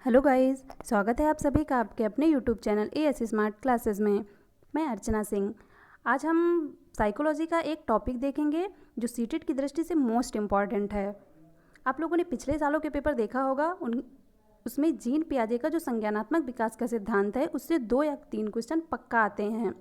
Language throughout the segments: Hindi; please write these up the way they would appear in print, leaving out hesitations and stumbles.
हेलो गाइस, स्वागत है आप सभी का आपके अपने YouTube channel as smart classes में। मैं अर्चना सिंह। आज हम साइकोलॉजी का एक टॉपिक देखेंगे जो सीटेट की दृष्टि से मोस्ट इम्पॉर्टेंट है। आप लोगों ने पिछले सालों के पेपर देखा होगा, उसमें जीन पियाजे का जो संज्ञानात्मक विकास का सिद्धांत है उससे 2 या 3 क्वेश्चन पक्का आते हैं।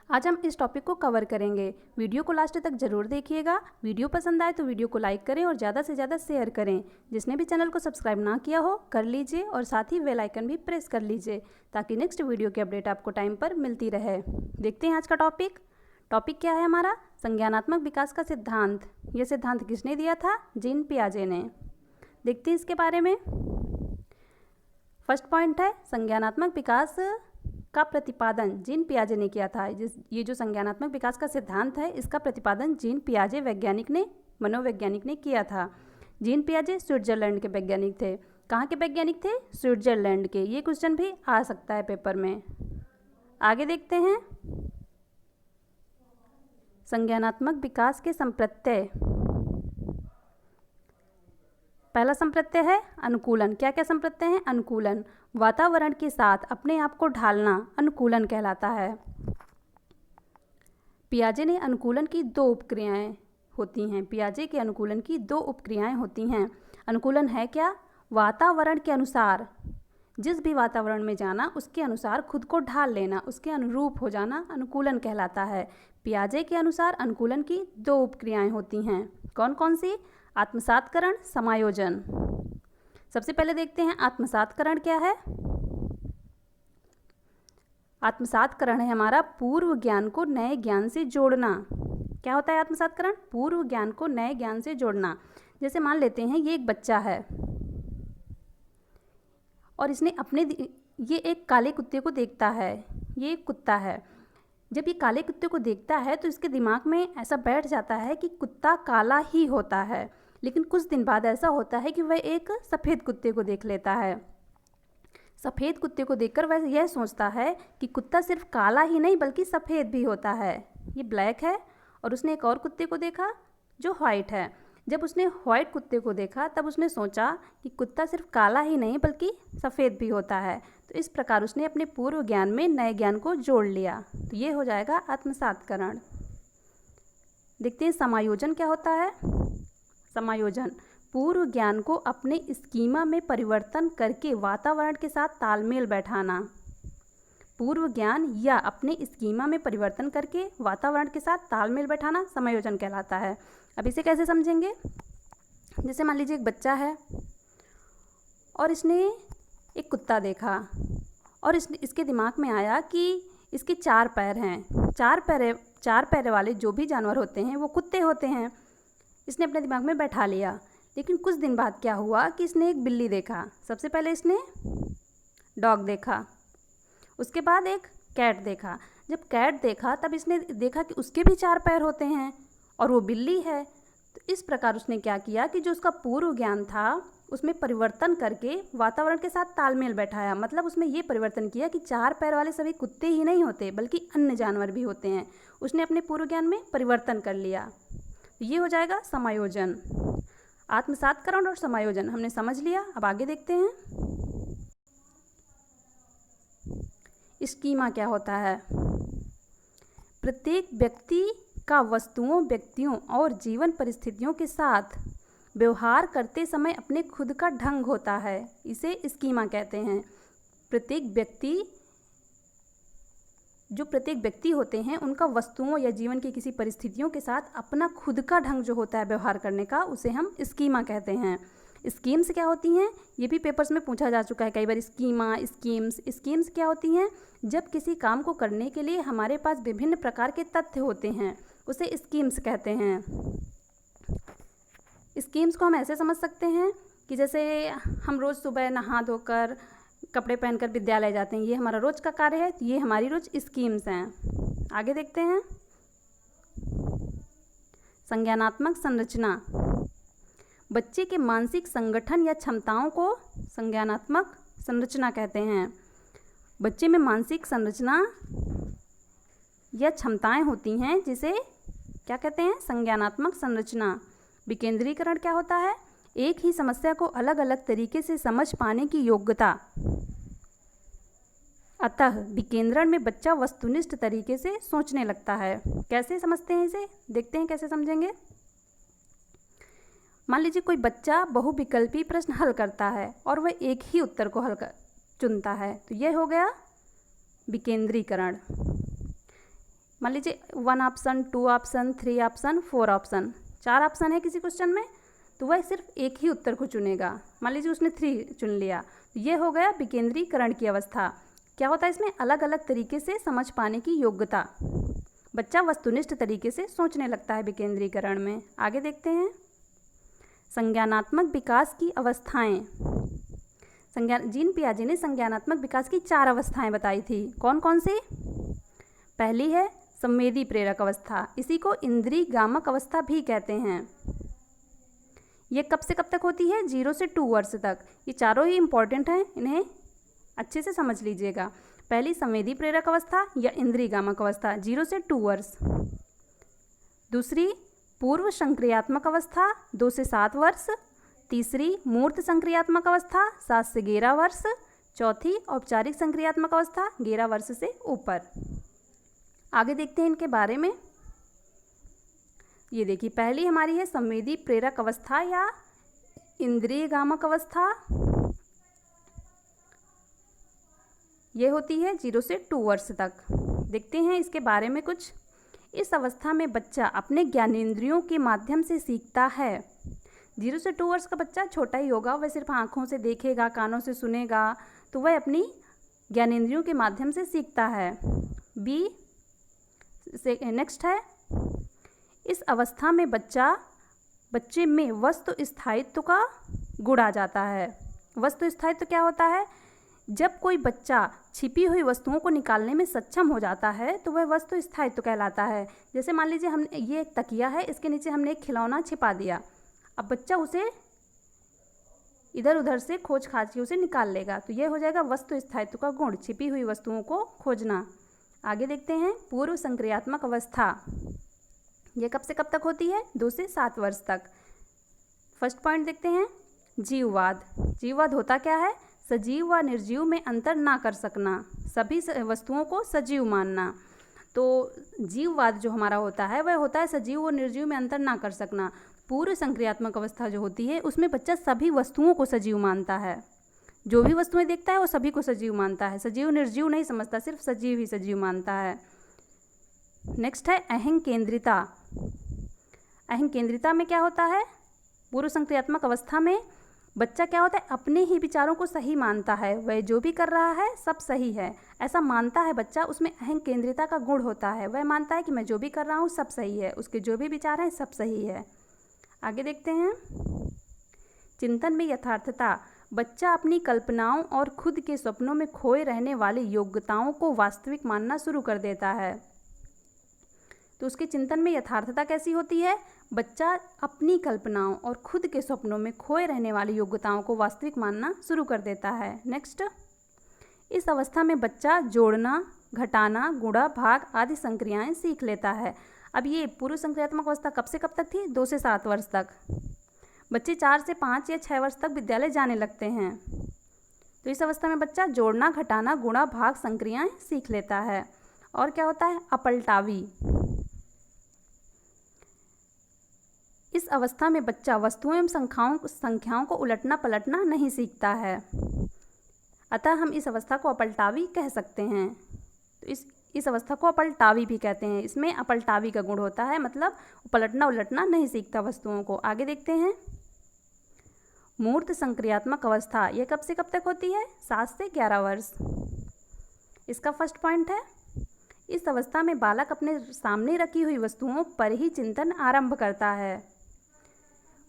आज हम इस टॉपिक को कवर करेंगे। वीडियो को लास्ट तक जरूर देखिएगा। वीडियो पसंद आए तो वीडियो को लाइक करें और ज़्यादा से ज़्यादा शेयर करें। जिसने भी चैनल को सब्सक्राइब ना किया हो कर लीजिए और साथ ही बेल आइकन भी प्रेस कर लीजिए ताकि नेक्स्ट वीडियो की अपडेट आपको टाइम पर मिलती रहे। देखते हैं आज का टॉपिक क्या है हमारा, संज्ञानात्मक विकास का सिद्धांत। यह सिद्धांत किसने दिया था? जीन पियाजे ने। देखते हैं इसके बारे में। फर्स्ट पॉइंट है, संज्ञानात्मक विकास का प्रतिपादन जीन पियाजे ने किया था। ये जो संज्ञानात्मक विकास का सिद्धांत है इसका प्रतिपादन जीन पियाजे मनोवैज्ञानिक ने किया था। जीन पियाजे स्विट्जरलैंड के वैज्ञानिक थे। कहाँ के वैज्ञानिक थे? स्विट्जरलैंड के। ये क्वेश्चन भी आ सकता है पेपर में। आगे देखते हैं, संज्ञानात्मक विकास के संप्रत्यय। पहला संप्रत्यय है अनुकूलन। क्या क्या संप्रत्यय हैं? अनुकूलन, वातावरण के साथ अपने आप को ढालना अनुकूलन कहलाता है। पियाजे ने अनुकूलन की 2 उपक्रियाएं होती हैं। पियाजे के अनुकूलन की 2 उपक्रियाएं होती हैं। अनुकूलन है क्या? वातावरण के अनुसार, जिस भी वातावरण में जाना उसके अनुसार खुद को ढाल लेना, उसके अनुरूप हो जाना अनुकूलन कहलाता है। पियाजे के अनुसार अनुकूलन की 2 उपक्रियाएं होती हैं। कौन कौन सी? आत्मसात्करण, समायोजन। सबसे पहले देखते हैं आत्मसात्करण क्या है। आत्मसात्करण है हमारा पूर्व ज्ञान को नए ज्ञान से जोड़ना। क्या होता है आत्मसात्करण? पूर्व ज्ञान को नए ज्ञान से जोड़ना। जैसे मान लेते हैं ये एक बच्चा है और ये एक काले कुत्ते को देखता है। ये एक कुत्ता है। जब ये काले कुत्ते को देखता है तो इसके दिमाग में ऐसा बैठ जाता है कि कुत्ता काला ही होता है। लेकिन कुछ दिन बाद ऐसा होता है कि वह एक सफ़ेद कुत्ते को देख लेता है। सफ़ेद कुत्ते को देखकर वह यह सोचता है कि कुत्ता सिर्फ काला ही नहीं बल्कि सफ़ेद भी होता है। ये ब्लैक है। और उसने एक और कुत्ते को देखा जो वाइट है। जब उसने वाइट कुत्ते को देखा तब उसने सोचा कि कुत्ता सिर्फ काला ही नहीं बल्कि सफ़ेद भी होता है। तो इस प्रकार उसने अपने पूर्व ज्ञान में नए ज्ञान को जोड़ लिया। तो ये हो जाएगा आत्मसात्करण। देखते हैं समायोजन क्या होता है। समायोजन, पूर्व ज्ञान को अपने स्कीमा में परिवर्तन करके वातावरण के साथ तालमेल बैठाना। पूर्व ज्ञान या अपने स्कीमा में परिवर्तन करके वातावरण के साथ तालमेल बैठाना समायोजन कहलाता है। अब इसे कैसे समझेंगे? जैसे मान लीजिए एक बच्चा है और इसने एक कुत्ता देखा और इसके दिमाग में आया कि इसके 4 पैर हैं। 4 पैर वाले जो भी जानवर होते हैं वो कुत्ते होते हैं। इसने अपने दिमाग में बैठा लिया। लेकिन कुछ दिन बाद क्या हुआ कि इसने एक बिल्ली देखा। सबसे पहले इसने डॉग देखा, उसके बाद एक कैट देखा। जब कैट देखा तब इसने देखा कि उसके भी 4 पैर होते हैं और वो बिल्ली है। तो इस प्रकार उसने क्या किया कि जो उसका पूर्व ज्ञान था उसमें परिवर्तन करके वातावरण के साथ तालमेल बैठाया। मतलब उसमें ये परिवर्तन किया कि 4 पैर वाले सभी कुत्ते ही नहीं होते बल्कि अन्य जानवर भी होते हैं। उसने अपने पूर्व ज्ञान में परिवर्तन कर लिया। ये हो जाएगा समायोजन। आत्मसात्करण और समायोजन हमने समझ लिया। अब आगे देखते हैं स्कीमा क्या होता है। प्रत्येक व्यक्ति का वस्तुओं, व्यक्तियों और जीवन परिस्थितियों के साथ व्यवहार करते समय अपने खुद का ढंग होता है। इसे स्कीमा कहते हैं। प्रत्येक व्यक्ति होते हैं उनका वस्तुओं या जीवन की किसी परिस्थितियों के साथ अपना खुद का ढंग जो होता है व्यवहार करने का, उसे हम स्कीमा कहते हैं। स्कीम्स क्या होती हैं? ये भी पेपर्स में पूछा जा चुका है कई बार। स्कीम्स क्या होती हैं? जब किसी काम को करने के लिए हमारे पास विभिन्न प्रकार के तथ्य होते हैं उसे स्कीम्स कहते हैं। स्कीम्स को हम ऐसे समझ सकते हैं कि जैसे हम रोज़ सुबह नहा धोकर कपड़े पहनकर विद्यालय जाते हैं, ये हमारा रोज़ का कार्य है। तो ये हमारी रोज़ स्कीम्स हैं। आगे देखते हैं संज्ञानात्मक संरचना। बच्चे के मानसिक संगठन या क्षमताओं को संज्ञानात्मक संरचना कहते हैं। बच्चे में मानसिक संरचना या क्षमताएं होती हैं जिसे क्या कहते हैं? संज्ञानात्मक संरचना। विकेंद्रीकरण क्या होता है? एक ही समस्या को अलग अलग तरीके से समझ पाने की योग्यता। अतः विकेंद्रण में बच्चा वस्तुनिष्ठ तरीके से सोचने लगता है। कैसे समझते हैं इसे, देखते हैं कैसे समझेंगे। मान लीजिए कोई बच्चा बहुविकल्पी प्रश्न हल करता है और वह एक ही उत्तर को चुनता है, तो यह हो गया विकेंद्रीकरण। मान लीजिए 1 option, 2 option, 3 option, 4 option, 4 option है किसी क्वेश्चन में, तो वह सिर्फ एक ही उत्तर को चुनेगा। मान लीजिए उसने 3 चुन लिया, तो ये हो गया विकेंद्रीकरण की अवस्था। क्या होता है इसमें, अलग अलग तरीके से समझ पाने की योग्यता। बच्चा वस्तुनिष्ठ तरीके से सोचने लगता है विकेंद्रीकरण में। आगे देखते हैं संज्ञानात्मक विकास की अवस्थाएं। जीन पियाजे ने संज्ञानात्मक विकास की 4 अवस्थाएं बताई थी। कौन कौन सी? पहली है संवेदी प्रेरक अवस्था, इसी को इंद्रिय गामक अवस्था भी कहते हैं। ये कब से कब तक होती है? 0 से 2 वर्ष तक। ये चारों ही इंपॉर्टेंट हैं, इन्हें अच्छे से समझ लीजिएगा। पहली संवेदी प्रेरक अवस्था या इंद्रिय गामक अवस्था 0 से 2 वर्ष। दूसरी पूर्व संक्रियात्मक अवस्था 2 से 7 वर्ष। तीसरी मूर्त संक्रियात्मक अवस्था 7 से 11 वर्ष। चौथी औपचारिक संक्रियात्मक अवस्था 11 वर्ष से ऊपर। आगे देखते हैं इनके बारे में। ये देखिए, पहली हमारी है संवेदी प्रेरक अवस्था या इंद्रिय गामक अवस्था। ये होती है 0 से 2 वर्ष तक। देखते हैं इसके बारे में कुछ। इस अवस्था में बच्चा अपने ज्ञानेंद्रियों के माध्यम से सीखता है। 0 से 2 वर्ष का बच्चा छोटा ही होगा, वह सिर्फ आँखों से देखेगा, कानों से सुनेगा, तो वह अपनी ज्ञानेंद्रियों के माध्यम से सीखता है। नेक्स्ट है, इस अवस्था में बच्चे में वस्तु स्थायित्व का गुण आ जाता है। वस्तु स्थायित्व क्या होता है? जब कोई बच्चा छिपी हुई वस्तुओं को निकालने में सक्षम हो जाता है तो वह वस्तु स्थायित्व कहलाता है। जैसे मान लीजिए हमने ये एक तकिया है, इसके नीचे हमने एक खिलौना छिपा दिया। अब बच्चा उसे इधर उधर से खोज खाज के उसे निकाल लेगा, तो यह हो जाएगा वस्तु स्थायित्व का गुण, छिपी हुई वस्तुओं को खोजना। आगे देखते हैं पूर्व संक्रियात्मक अवस्था। यह कब से कब तक होती है? 2 से 7 वर्ष तक। फर्स्ट पॉइंट देखते हैं जीववाद। जीववाद होता क्या है? सजीव व निर्जीव में अंतर ना कर सकना, सभी वस्तुओं को सजीव मानना। तो जीववाद जो हमारा होता है वह होता है सजीव व निर्जीव में अंतर ना कर सकना। पूर्व संक्रियात्मक अवस्था जो होती है उसमें बच्चा सभी वस्तुओं को सजीव मानता है। जो भी वस्तुएं देखता है वो सभी को सजीव मानता है, सजीव निर्जीव नहीं समझता, सिर्फ सजीव ही सजीव मानता है। नेक्स्ट है अहं केंद्रिता। अहं केंद्रिता में क्या होता है? पूर्व संक्रियात्मक अवस्था में बच्चा क्या होता है? अपने ही विचारों को सही मानता है, वह जो भी कर रहा है सब सही है, ऐसा मानता है बच्चा। उसमें अहं केंद्रिता का गुण होता है, वह मानता है कि मैं जो भी कर रहा हूँ सब सही है, उसके जो भी विचार हैं सब सही है। आगे देखते हैं चिंतन में यथार्थता। बच्चा अपनी कल्पनाओं और खुद के सपनों में खोए रहने वाली योग्यताओं को वास्तविक मानना शुरू कर देता है। तो उसके चिंतन में यथार्थता कैसी होती है? बच्चा अपनी कल्पनाओं और खुद के सपनों में खोए रहने वाली योग्यताओं को वास्तविक मानना शुरू कर देता है। नेक्स्ट, इस अवस्था में बच्चा जोड़ना, घटाना, गुणा, भाग आदि संक्रियाएं सीख लेता है। अब ये पूर्व संक्रियात्मक अवस्था कब से कब तक थी? 2 से 7 वर्ष तक। बच्चे 4 से 5 या 6 वर्ष तक विद्यालय जाने लगते हैं। तो इस अवस्था में बच्चा जोड़ना, घटाना, गुणा, भाग संक्रियाएं सीख लेता है। और क्या होता है? अपलटावी। इस अवस्था में बच्चा वस्तुओं एवं संख्याओं को उलटना पलटना नहीं सीखता है, अतः हम इस अवस्था को अपलटावी कह सकते हैं। तो इस अवस्था को अपलटावी भी कहते हैं। इसमें अपलटावी का गुण होता है, मतलब पलटना उलटना नहीं सीखता वस्तुओं को। आगे देखते हैं मूर्त संक्रियात्मक अवस्था। यह कब से कब तक होती है? 7 से 11 वर्ष। इसका फर्स्ट पॉइंट है, इस अवस्था में बालक अपने सामने रखी हुई वस्तुओं पर ही चिंतन आरंभ करता है।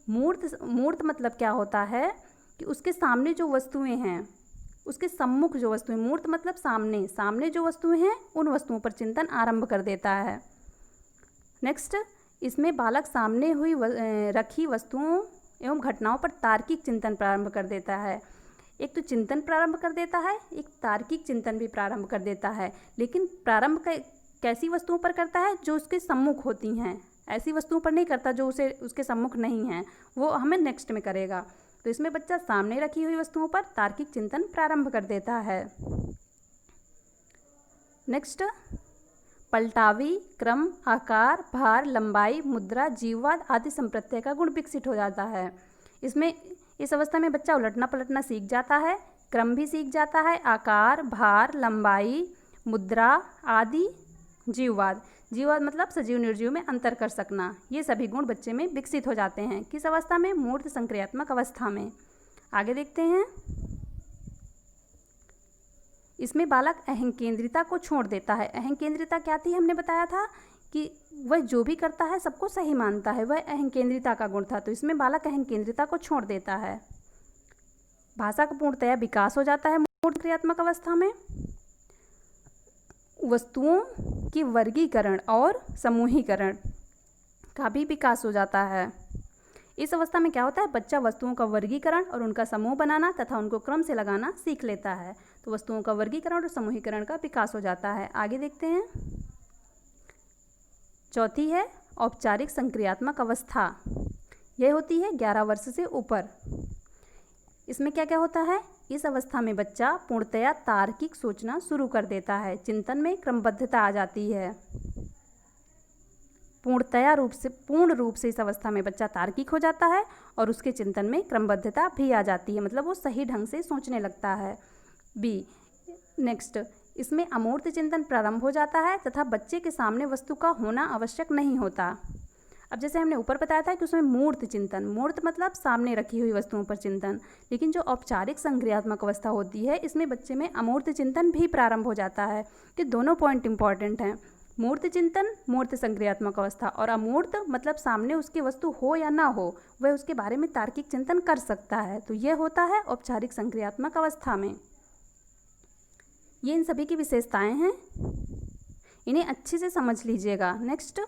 मूर्त मतलब क्या होता है कि उसके सामने जो वस्तुएं हैं, उसके सम्मुख जो वस्तुएं, मूर्त मतलब सामने जो वस्तुएं हैं उन वस्तुओं पर चिंतन आरंभ कर देता है। नेक्स्ट, इसमें बालक सामने हुई रखी वस्तुओं एवं घटनाओं पर तार्किक चिंतन प्रारंभ कर देता है। एक तो चिंतन प्रारंभ कर देता है, एक तार्किक चिंतन भी प्रारंभ कर देता है। लेकिन प्रारंभ कैसी वस्तुओं पर करता है? जो उसके सम्मुख होती हैं। ऐसी वस्तुओं पर नहीं करता जो उसे उसके सम्मुख नहीं है, वो हमें नेक्स्ट में करेगा। तो इसमें बच्चा सामने रखी हुई वस्तुओं पर तार्किक चिंतन प्रारंभ कर देता है। नेक्स्ट, पलटावी, क्रम, आकार, भार, लंबाई, मुद्रा, जीववाद आदि संप्रत्यय का गुण विकसित हो जाता है। इसमें इस अवस्था में बच्चा उलटना पलटना सीख जाता है, क्रम भी सीख जाता है, आकार, भार, लंबाई, मुद्रा आदि, जीववाद, जीववाद मतलब सजीव निर्जीव में अंतर कर सकना, ये सभी गुण बच्चे में विकसित हो जाते हैं। किस अवस्था में? मूर्त संक्रियात्मक अवस्था में। आगे देखते हैं। इसमें बालक अहंकेंद्रिता को छोड़ देता है। अहंकेंद्रिता क्या थी? हमने बताया था कि वह जो भी करता है सबको सही मानता है, वह अहंकेंद्रिता का गुण था। तो इसमें बालक अहंकेंद्रिता को छोड़ देता है। भाषा का पूर्णतया विकास हो जाता है मूर्त क्रियात्मक अवस्था में। वस्तुओं की वर्गीकरण और समूहीकरण का भी विकास हो जाता है। इस अवस्था में क्या होता है? बच्चा वस्तुओं का वर्गीकरण और उनका समूह बनाना तथा उनको क्रम से लगाना सीख लेता है। तो वस्तुओं का वर्गीकरण और समूहीकरण का विकास हो जाता है। आगे देखते हैं। चौथी है औपचारिक संक्रियात्मक अवस्था। यह होती है 11 वर्ष से ऊपर। इसमें क्या क्या होता है? इस अवस्था में बच्चा पूर्णतया तार्किक सोचना शुरू कर देता है, चिंतन में क्रमबद्धता आ जाती है। पूर्ण रूप से इस अवस्था में बच्चा तार्किक हो जाता है और उसके चिंतन में क्रमबद्धता भी आ जाती है, मतलब वो सही ढंग से सोचने लगता है। बी, नेक्स्ट, इसमें अमूर्त चिंतन प्रारंभ हो जाता है तथा बच्चे के सामने वस्तु का होना आवश्यक नहीं होता। अब जैसे हमने ऊपर बताया था कि उसमें मूर्त चिंतन, मूर्त मतलब सामने रखी हुई वस्तुओं पर चिंतन, लेकिन जो औपचारिक संक्रियात्मक अवस्था होती है इसमें बच्चे में अमूर्त चिंतन भी प्रारंभ हो जाता है। कि दोनों पॉइंट इंपॉर्टेंट हैं। मूर्त चिंतन, मूर्त संक्रियात्मक अवस्था, और अमूर्त मतलब सामने उसकी वस्तु हो या ना हो वह उसके बारे में तार्किक चिंतन कर सकता है। तो यह होता है औपचारिक संक्रियात्मक अवस्था में। ये इन सभी की विशेषताएं हैं, इन्हें अच्छे से समझ लीजिएगा। नेक्स्ट,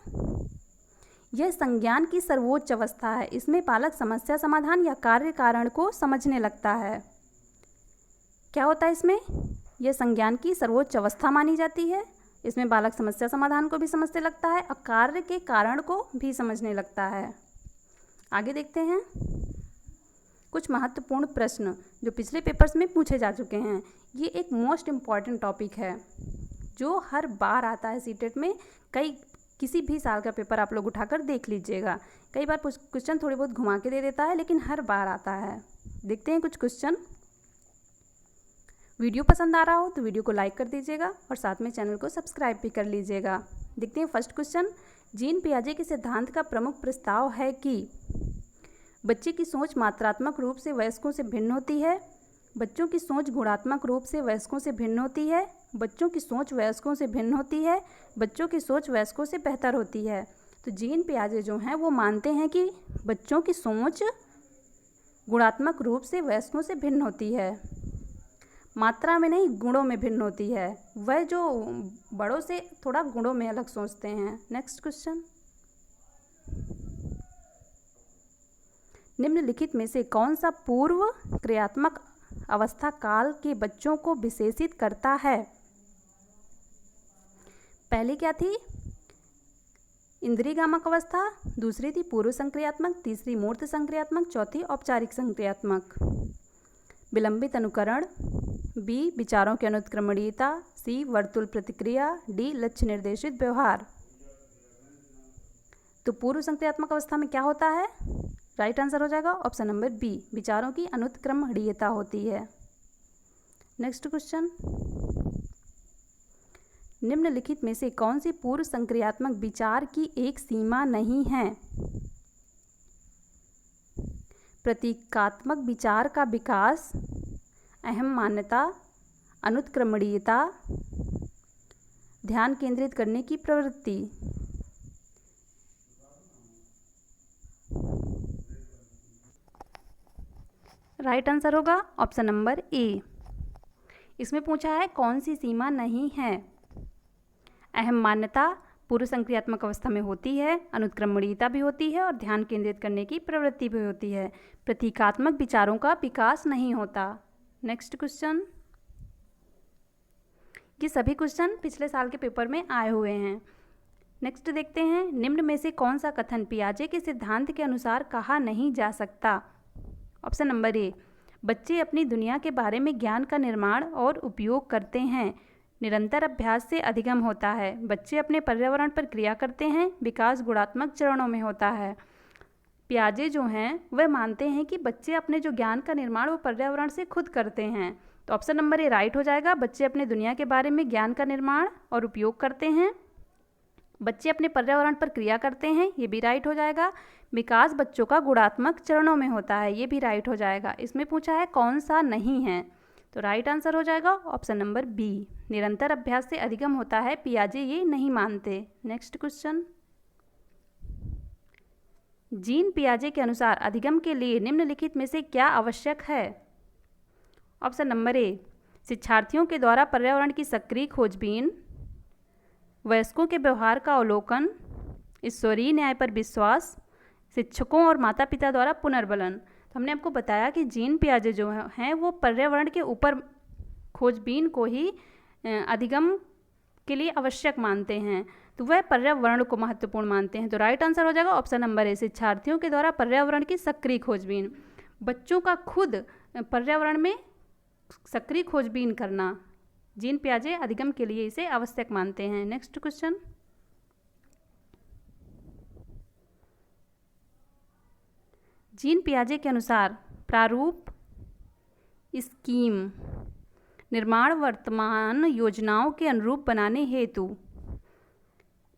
यह संज्ञान की सर्वोच्च अवस्था है। इसमें बालक समस्या समाधान या कार्य कारण को समझने लगता है। क्या होता है इसमें? यह संज्ञान की सर्वोच्च अवस्था मानी जाती है। इसमें बालक समस्या समाधान को भी समझने लगता है और कार्य के कारण को भी समझने लगता है। आगे देखते हैं। कुछ महत्वपूर्ण प्रश्न जो पिछले पेपर्स में पूछे जा चुके हैं। ये एक मोस्ट इम्पॉर्टेंट टॉपिक है जो हर बार आता है सीटेट में। किसी भी साल का पेपर आप लोग उठाकर देख लीजिएगा। कई बार क्वेश्चन थोड़े बहुत घुमा के दे देता है, लेकिन हर बार आता है। देखते हैं कुछ क्वेश्चन। वीडियो पसंद आ रहा हो तो वीडियो को लाइक कर दीजिएगा और साथ में चैनल को सब्सक्राइब भी कर लीजिएगा। देखते हैं फर्स्ट क्वेश्चन। जीन पियाजे के सिद्धांत का प्रमुख प्रस्ताव है कि बच्चे की सोच मात्रात्मक रूप से वयस्कों से भिन्न होती है, बच्चों की सोच गुणात्मक रूप से वयस्कों से भिन्न होती है, बच्चों की सोच वयस्कों से भिन्न होती है, बच्चों की सोच वयस्कों से बेहतर होती है। तो जीन पियाजे जो हैं वो मानते हैं कि बच्चों की सोच गुणात्मक रूप से वयस्कों से भिन्न होती है, मात्रा में नहीं गुणों में भिन्न होती है। वह जो बड़ों से थोड़ा गुणों में अलग सोचते हैं। Next question. निम्नलिखित में से कौन सा पूर्व क्रियात्मक अवस्था काल के बच्चों को विशेषित करता है? पहली क्या थी? इंद्रियगामक अवस्था, दूसरी थी पूर्व संक्रियात्मक, तीसरी मूर्त संक्रियात्मक, चौथी औपचारिक संक्रियात्मक। विलंबित अनुकरण, बी विचारों की अनुत्क्रमणीयता, सी वर्तुल प्रतिक्रिया, डी लक्ष्य निर्देशित व्यवहार। तो पूर्व संक्रियात्मक अवस्था में क्या होता है? राइट आंसर हो जाएगा ऑप्शन नंबर बी, विचारों की अनुत्क्रमणीयता होती है। Next question. निम्नलिखित में से कौन सी पूर्व संक्रियात्मक विचार की एक सीमा नहीं है? प्रतीकात्मक विचार का विकास, अहम मान्यता, अनुत्क्रमणीयता, ध्यान केंद्रित करने की प्रवृत्ति। राइट आंसर होगा ऑप्शन नंबर ए। इसमें पूछा है कौन सी सीमा नहीं है। अहम मान्यता पूर्व संक्रियात्मक अवस्था में होती है, अनुत्क्रमणीयता भी होती है और ध्यान केंद्रित करने की प्रवृत्ति भी होती है। प्रतीकात्मक विचारों का विकास नहीं होता। Next question. ये सभी क्वेश्चन पिछले साल के पेपर में आए हुए हैं। नेक्स्ट देखते हैं, निम्न में से कौन सा कथन पियाजे के सिद्धांत के अनुसार कहा नहीं जा सकता? ऑप्शन नंबर ए, बच्चे अपनी दुनिया के बारे में ज्ञान का निर्माण और उपयोग करते हैं, निरंतर अभ्यास से अधिगम होता है। बच्चे अपने पर्यावरण पर क्रिया करते हैं, विकास गुणात्मक चरणों में होता है। पियाजे जो हैं वह मानते हैं कि बच्चे अपने जो ज्ञान का निर्माण वो पर्यावरण से खुद करते हैं। तो ऑप्शन नंबर ए राइट हो जाएगा, बच्चे अपने दुनिया के बारे में ज्ञान का निर्माण और उपयोग करते हैं। बच्चे अपने पर्यावरण पर क्रिया करते हैं, ये भी राइट हो जाएगा। विकास बच्चों का गुणात्मक चरणों में होता है, ये भी राइट हो जाएगा। इसमें पूछा है कौन सा नहीं है, तो राइट आंसर हो जाएगा ऑप्शन नंबर बी, निरंतर अभ्यास से अधिगम होता है। पियाजे ये नहीं मानते। नेक्स्ट क्वेश्चन, जीन पियाजे के अनुसार अधिगम के लिए निम्नलिखित में से क्या आवश्यक है? ऑप्शन नंबर ए, शिक्षार्थियों के द्वारा पर्यावरण की सक्रिय खोजबीन, वयस्कों के व्यवहार का अवलोकन, ईश्वरीय न्याय पर विश्वास, शिक्षकों और माता पिता द्वारा पुनर्बलन। तो हमने आपको बताया कि जीन पियाजे जो हैं वो पर्यावरण के ऊपर खोजबीन को ही अधिगम के लिए आवश्यक मानते हैं, तो वह पर्यावरण को महत्वपूर्ण मानते हैं। तो राइट आंसर हो जाएगा ऑप्शन नंबर ए, शिक्षार्थियों के द्वारा पर्यावरण की सक्रिय खोजबीन। बच्चों का खुद पर्यावरण में सक्रिय खोजबीन करना, जीन पियाजे अधिगम के लिए इसे आवश्यक मानते हैं। नेक्स्ट क्वेश्चन, जीन पियाजे के अनुसार प्रारूप, स्कीम, निर्माण वर्तमान योजनाओं के अनुरूप बनाने हेतु,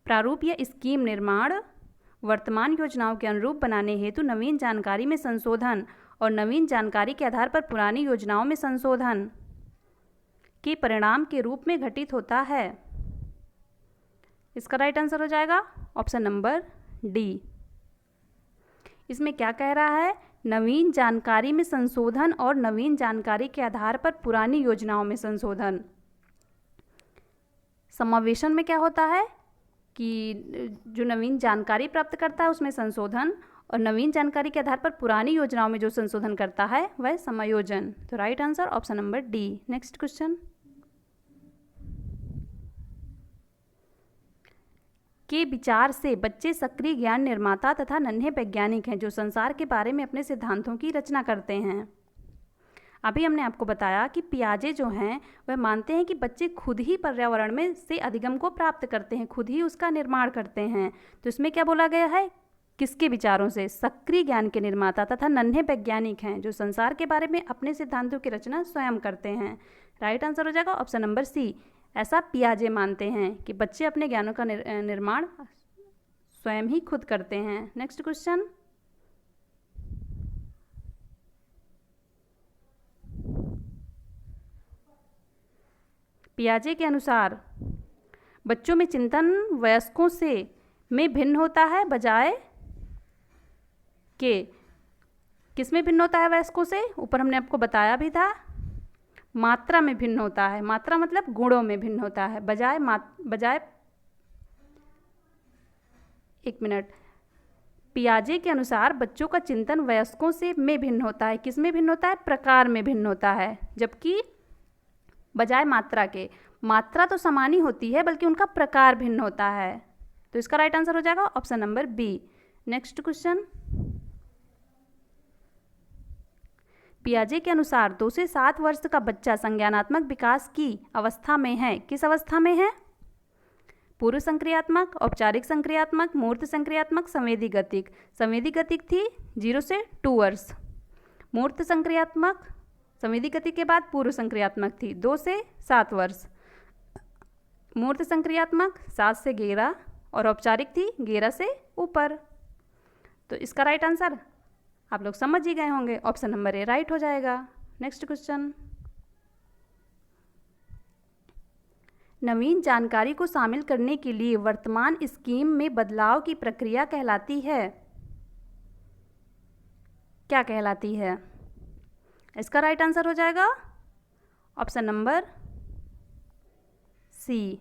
प्रारूप या स्कीम निर्माण वर्तमान योजनाओं के अनुरूप बनाने हेतु नवीन जानकारी में संशोधन और नवीन जानकारी के आधार पर पुरानी योजनाओं में संशोधन के परिणाम के रूप में घटित होता है। इसका राइट आंसर हो जाएगा ऑप्शन नंबर डी। इसमें क्या कह रहा है? नवीन जानकारी में संशोधन और नवीन जानकारी के आधार पर पुरानी योजनाओं में संशोधन। समावेशन में क्या होता है कि जो नवीन जानकारी प्राप्त करता है उसमें संशोधन, और नवीन जानकारी के आधार पर पुरानी योजनाओं में जो संशोधन करता है वह समायोजन। तो right answer option number D. Next question, के विचार से बच्चे सक्रिय ज्ञान निर्माता तथा नन्हे वैज्ञानिक हैं जो संसार के बारे में अपने सिद्धांतों की रचना करते हैं। अभी हमने आपको बताया कि पियाजे जो हैं वह मानते हैं कि बच्चे खुद ही पर्यावरण में से अधिगम को प्राप्त करते हैं, खुद ही उसका निर्माण करते हैं। तो इसमें क्या बोला गया है? किसके विचारों से? सक्रिय ज्ञान के निर्माता तथा नन्हे वैज्ञानिक हैं जो संसार के बारे में अपने सिद्धांतों की रचना स्वयं करते हैं। राइट आंसर हो जाएगा ऑप्शन नंबर सी। ऐसा पियाजे मानते हैं कि बच्चे अपने ज्ञानों का निर्माण स्वयं ही खुद करते हैं। नेक्स्ट क्वेश्चन, पियाजे के अनुसार बच्चों में चिंतन वयस्कों से में भिन्न होता है बजाय के किस में भिन्न होता है? वयस्कों से ऊपर हमने आपको बताया भी था, मात्रा में भिन्न होता है। मात्रा मतलब गुणों में भिन्न होता है, बजाय एक मिनट, पियाजे के अनुसार बच्चों का चिंतन वयस्कों से में भिन्न होता है। किस में भिन्न होता है? प्रकार में भिन्न होता है, जबकि बजाय मात्रा के। मात्रा तो समान ही होती है बल्कि उनका प्रकार भिन्न होता है। तो इसका राइट आंसर हो जाएगा option number B. Next question, पियाजे के अनुसार 2 से 7 वर्ष का बच्चा संज्ञानात्मक विकास की अवस्था में है। किस अवस्था में है? पूर्व संक्रियात्मक, औपचारिक संक्रियात्मक, मूर्त संक्रियात्मक, संवेदी गतिक। संवेदी गतिक थी 0 से 2 वर्ष, मूर्त संक्रियात्मक संवेदी गतिक के बाद पूर्व संक्रियात्मक थी 2 से 7 वर्ष, मूर्त संक्रियात्मक 7 से 11 और औपचारिक थी 11 से ऊपर। तो इसका राइट आंसर आप लोग समझ ही गए होंगे, ऑप्शन नंबर ए राइट हो जाएगा। नेक्स्ट क्वेश्चन, नवीन जानकारी को शामिल करने के लिए वर्तमान स्कीम में बदलाव की प्रक्रिया कहलाती है। क्या कहलाती है? इसका राइट आंसर हो जाएगा ऑप्शन नंबर सी।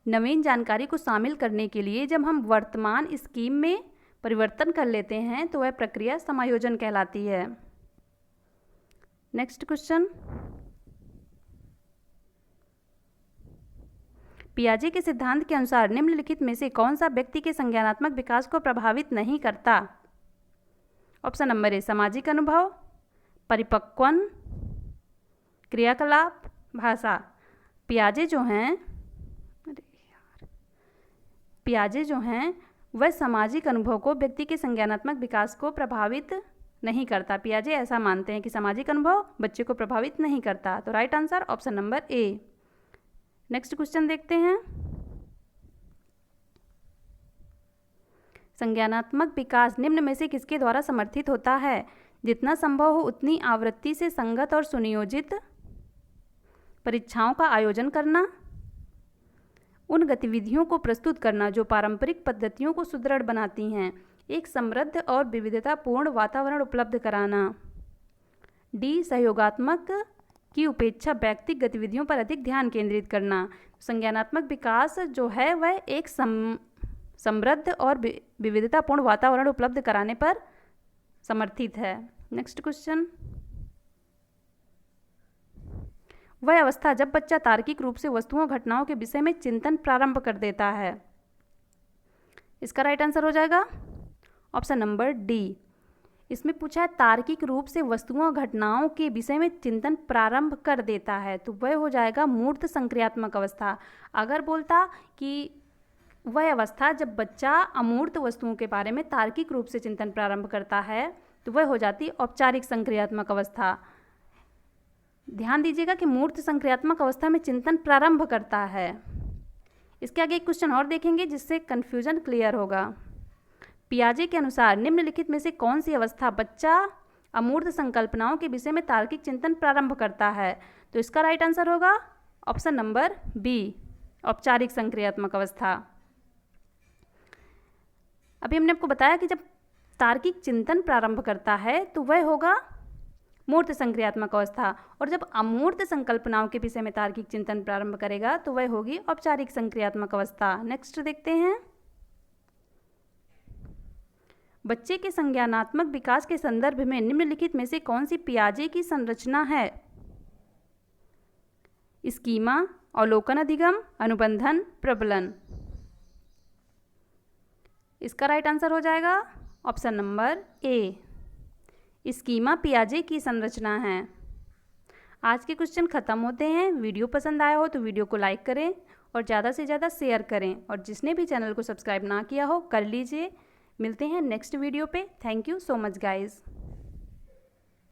नवीन जानकारी को शामिल करने के लिए जब हम वर्तमान स्कीम में परिवर्तन कर लेते हैं तो वह प्रक्रिया समायोजन कहलाती है। नेक्स्ट क्वेश्चन, पियाजे के सिद्धांत के अनुसार निम्नलिखित में से कौन सा व्यक्ति के संज्ञानात्मक विकास को प्रभावित नहीं करता? ऑप्शन नंबर ए सामाजिक अनुभव, परिपक्वन, क्रियाकलाप, भाषा। पियाजे जो हैं वह सामाजिक अनुभव को व्यक्ति के संज्ञानात्मक विकास को प्रभावित नहीं करता। पियाजे ऐसा मानते हैं कि सामाजिक अनुभव बच्चे को प्रभावित नहीं करता। तो right answer option number A. Next question देखते हैं। संज्ञानात्मक विकास निम्न में से किसके द्वारा समर्थित होता है? जितना संभव हो उतनी आवृत्ति से संगत और सुनियोजित परीक्षाओं का आयोजन करना, उन गतिविधियों को प्रस्तुत करना जो पारंपरिक पद्धतियों को सुदृढ़ बनाती हैं, एक समृद्ध और विविधतापूर्ण वातावरण उपलब्ध कराना, डी सहयोगात्मक की उपेक्षा व्यक्तिगत गतिविधियों पर अधिक ध्यान केंद्रित करना। संज्ञानात्मक विकास जो है वह एक समृद्ध और विविधतापूर्ण वातावरण उपलब्ध कराने पर समर्थित है। Next question. वह अवस्था जब बच्चा तार्किक रूप से वस्तुओं घटनाओं के विषय में चिंतन प्रारंभ कर देता है। इसका राइट आंसर हो जाएगा ऑप्शन नंबर डी। इसमें पूछा है तार्किक रूप से वस्तुओं घटनाओं के विषय में चिंतन प्रारंभ कर देता है, तो वह हो जाएगा मूर्त संक्रियात्मक अवस्था। अगर बोलता कि वह अवस्था जब बच्चा अमूर्त वस्तुओं के बारे में तार्किक रूप से चिंतन प्रारंभ करता है तो वह हो जाती औपचारिक संक्रियात्मक अवस्था। ध्यान दीजिएगा कि मूर्त संक्रियात्मक अवस्था में चिंतन प्रारंभ करता है। इसके आगे एक क्वेश्चन और देखेंगे जिससे कन्फ्यूजन क्लियर होगा। पियाजे के अनुसार निम्नलिखित में से कौन सी अवस्था बच्चा अमूर्त संकल्पनाओं के विषय में तार्किक चिंतन प्रारंभ करता है? तो इसका राइट आंसर होगा ऑप्शन नंबर बी, औपचारिक संक्रियात्मक अवस्था। अभी हमने आपको बताया कि जब तार्किक चिंतन प्रारंभ करता है तो वह होगा मूर्त संक्रियात्मक अवस्था, और जब अमूर्त संकल्पनाओं के विषय में तार्किक चिंतन प्रारंभ करेगा तो वह होगी औपचारिक संक्रियात्मक अवस्था। नेक्स्ट देखते हैं। बच्चे के संज्ञानात्मक विकास के संदर्भ में निम्नलिखित में से कौन सी पियाजे की संरचना है? स्कीमा, अवलोकन अधिगम, अनुबंधन, प्रबलन। इसका राइट आंसर हो जाएगा ऑप्शन नंबर ए। स्कीमा पियाजे की संरचना है। आज के क्वेश्चन खत्म होते हैं। वीडियो पसंद आया हो तो वीडियो को लाइक करें और ज़्यादा से ज़्यादा शेयर करें, और जिसने भी चैनल को सब्सक्राइब ना किया हो कर लीजिए। मिलते हैं नेक्स्ट वीडियो पे। Thank you so much guys.